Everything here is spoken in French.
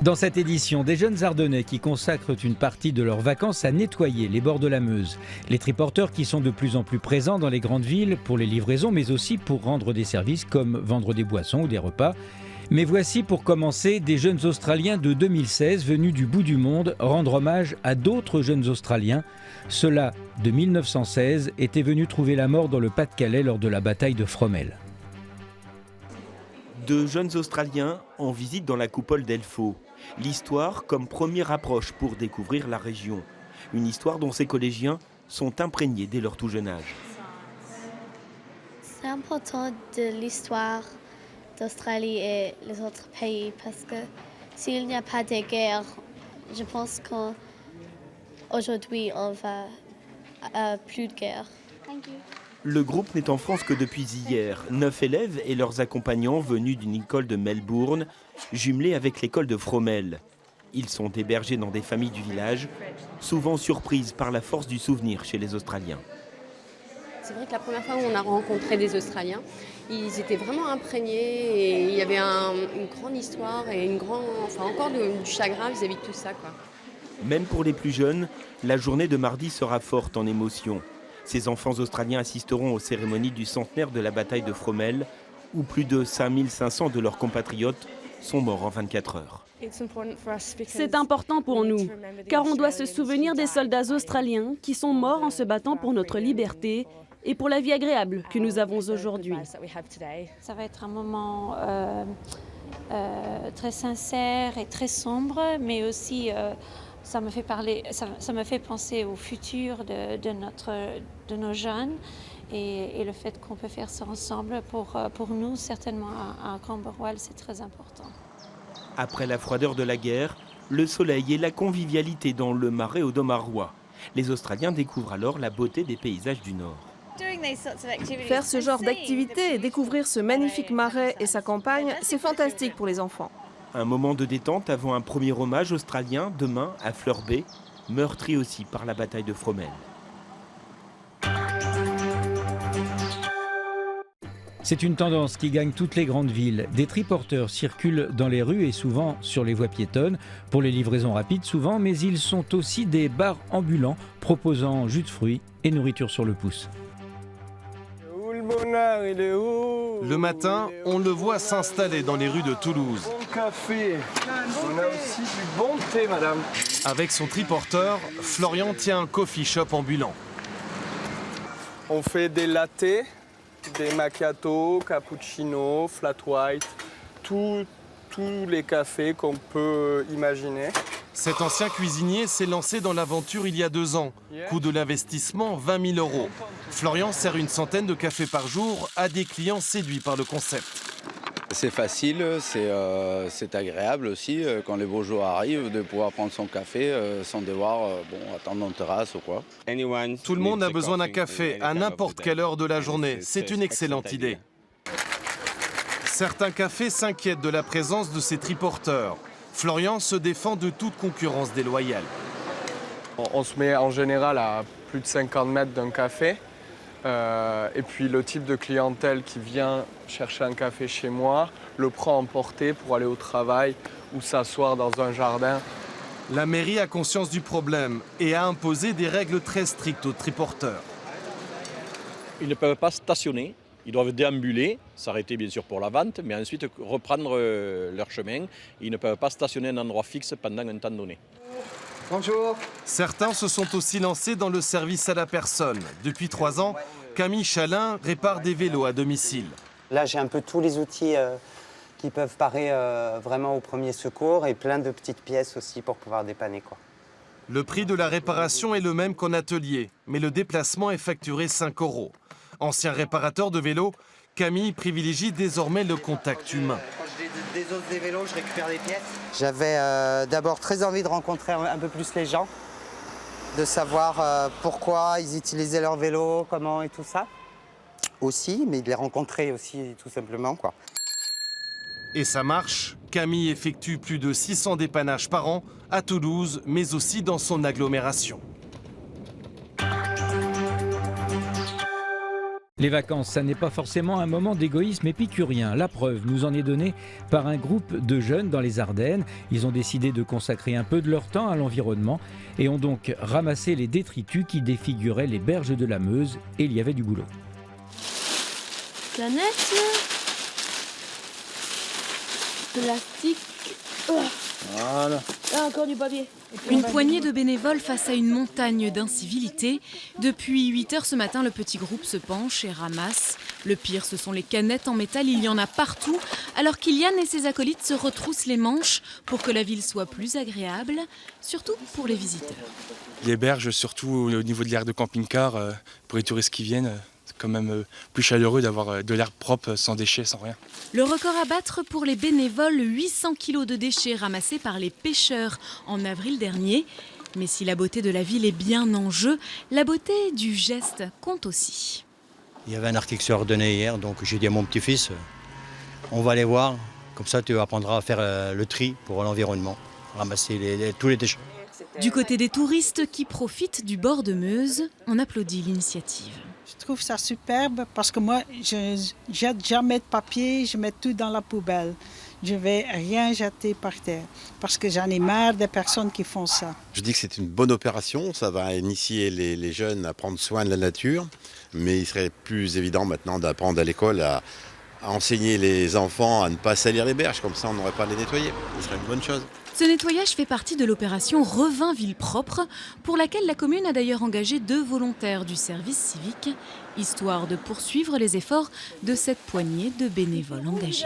Dans cette édition, des jeunes Ardennais qui consacrent une partie de leurs vacances à nettoyer les bords de la Meuse. Les triporteurs qui sont de plus en plus présents dans les grandes villes pour les livraisons, mais aussi pour rendre des services comme vendre des boissons ou des repas. Mais voici pour commencer des jeunes Australiens de 2016 venus du bout du monde rendre hommage à d'autres jeunes Australiens. Ceux-là, de 1916, étaient venus trouver la mort dans le Pas-de-Calais lors de la bataille de Fromelles. Deux jeunes Australiens en visite dans la coupole d'Elfaux. L'histoire comme première approche pour découvrir la région. Une histoire dont ces collégiens sont imprégnés dès leur tout jeune âge. C'est important de l'histoire d'Australie et les autres pays parce que s'il n'y a pas de guerre, je pense qu'aujourd'hui on va à plus de guerre. Le groupe n'est en France que depuis hier. 9 élèves et leurs accompagnants venus d'une école de Melbourne, jumelée avec l'école de Fromelles. Ils sont hébergés dans des familles du village, souvent surprises par la force du souvenir chez les Australiens. C'est vrai que la première fois où on a rencontré des Australiens, ils étaient vraiment imprégnés et il y avait une grande histoire et encore du chagrin vis-à-vis de tout ça, quoi. Même pour les plus jeunes, la journée de mardi sera forte en émotions. Ces enfants australiens assisteront aux cérémonies du centenaire de la bataille de Fromelles, où plus de 5500 de leurs compatriotes sont morts en 24 heures. C'est important pour nous, car on doit se souvenir des soldats australiens qui sont morts en se battant pour notre liberté et pour la vie agréable que nous avons aujourd'hui. Ça va être un moment très sincère et très sombre, mais aussi ça me fait penser au futur de nos jeunes et le fait qu'on peut faire ça ensemble pour nous, certainement à Camberwell, c'est très important. Après la froideur de la guerre, le soleil et la convivialité dans le marais audomarois. Les Australiens découvrent alors la beauté des paysages du Nord. Faire ce genre d'activité et découvrir ce magnifique marais et sa campagne, c'est fantastique pour les enfants. Un moment de détente avant un premier hommage australien demain à Fleur Bay, meurtri aussi par la bataille de Fromelles. C'est une tendance qui gagne toutes les grandes villes. Des triporteurs circulent dans les rues et souvent sur les voies piétonnes, pour les livraisons rapides souvent, mais ils sont aussi des bars ambulants proposant jus de fruits et nourriture sur le pouce. Le matin, on le voit s'installer dans les rues de Toulouse. Bon café. On a aussi du bon thé, madame. Avec son triporteur, Florian tient un coffee shop ambulant. On fait des lattés, des macchiatos, cappuccino, flat white, tous les cafés qu'on peut imaginer. Cet ancien cuisinier s'est lancé dans l'aventure il y a 2 ans. Coût de l'investissement, 20 000 €. Florian sert une centaine de cafés par jour à des clients séduits par le concept. C'est facile, c'est agréable aussi quand les beaux jours arrivent de pouvoir prendre son café sans devoir attendre en terrasse ou quoi. Tout le monde a besoin d'un café à n'importe quelle heure de la journée. C'est une excellente idée. Certains cafés s'inquiètent de la présence de ces triporteurs. Florian se défend de toute concurrence déloyale. On se met en général à plus de 50 mètres d'un café. Et puis le type de clientèle qui vient chercher un café chez moi le prend en portée pour aller au travail ou s'asseoir dans un jardin. La mairie a conscience du problème et a imposé des règles très strictes aux triporteurs. Ils ne peuvent pas stationner, ils doivent déambuler, s'arrêter bien sûr pour la vente, mais ensuite reprendre leur chemin. Ils ne peuvent pas stationner à un endroit fixe pendant un temps donné. Bonjour. Certains se sont aussi lancés dans le service à la personne. Depuis 3 ans, Camille Chalin répare des vélos à domicile. Là, j'ai un peu tous les outils qui peuvent parer vraiment au premier secours et plein de petites pièces aussi pour pouvoir dépanner, quoi. Le prix de la réparation est le même qu'en atelier, mais le déplacement est facturé 5 €. Ancien réparateur de vélos, Camille privilégie désormais le contact humain. Je désosse des vélos, je récupère des pièces. J'avais d'abord très envie de rencontrer un peu plus les gens, de savoir pourquoi ils utilisaient leur vélo, comment et tout ça. Aussi, mais de les rencontrer aussi tout simplement, quoi. Et ça marche. Camille effectue plus de 600 dépannages par an à Toulouse, mais aussi dans son agglomération. Les vacances, ça n'est pas forcément un moment d'égoïsme épicurien. La preuve nous en est donnée par un groupe de jeunes dans les Ardennes. Ils ont décidé de consacrer un peu de leur temps à l'environnement et ont donc ramassé les détritus qui défiguraient les berges de la Meuse, et il y avait du boulot. Planète, plastique, voilà. Là encore du papier. Une poignée de bénévoles face à une montagne d'incivilité. Depuis 8 heures ce matin, le petit groupe se penche et ramasse. Le pire, ce sont les canettes en métal, il y en a partout. Alors Kylian et ses acolytes se retroussent les manches pour que la ville soit plus agréable, surtout pour les visiteurs. Les berges, surtout au niveau de l'aire de camping-car, pour les touristes qui viennent, c'est quand même plus chaleureux d'avoir de l'air propre, sans déchets, sans rien. Le record à battre pour les bénévoles, 800 kilos de déchets ramassés par les pêcheurs en avril dernier. Mais si la beauté de la ville est bien en jeu, la beauté du geste compte aussi. Il y avait un article qui s'est ordonné hier, donc j'ai dit à mon petit-fils, on va aller voir, comme ça tu apprendras à faire le tri pour l'environnement, ramasser tous les déchets. Du côté des touristes qui profitent du bord de Meuse, on applaudit l'initiative. Je trouve ça superbe parce que moi, je ne jette jamais de papier, je mets tout dans la poubelle. Je ne vais rien jeter par terre parce que j'en ai marre des personnes qui font ça. Je dis que c'est une bonne opération, ça va initier les jeunes à prendre soin de la nature, mais il serait plus évident maintenant d'apprendre à l'école à enseigner les enfants à ne pas salir les berges, comme ça on n'aurait pas à les nettoyer. Ce serait une bonne chose. Ce nettoyage fait partie de l'opération Revin Ville Propre, pour laquelle la commune a d'ailleurs engagé 2 volontaires du service civique, histoire de poursuivre les efforts de cette poignée de bénévoles engagés.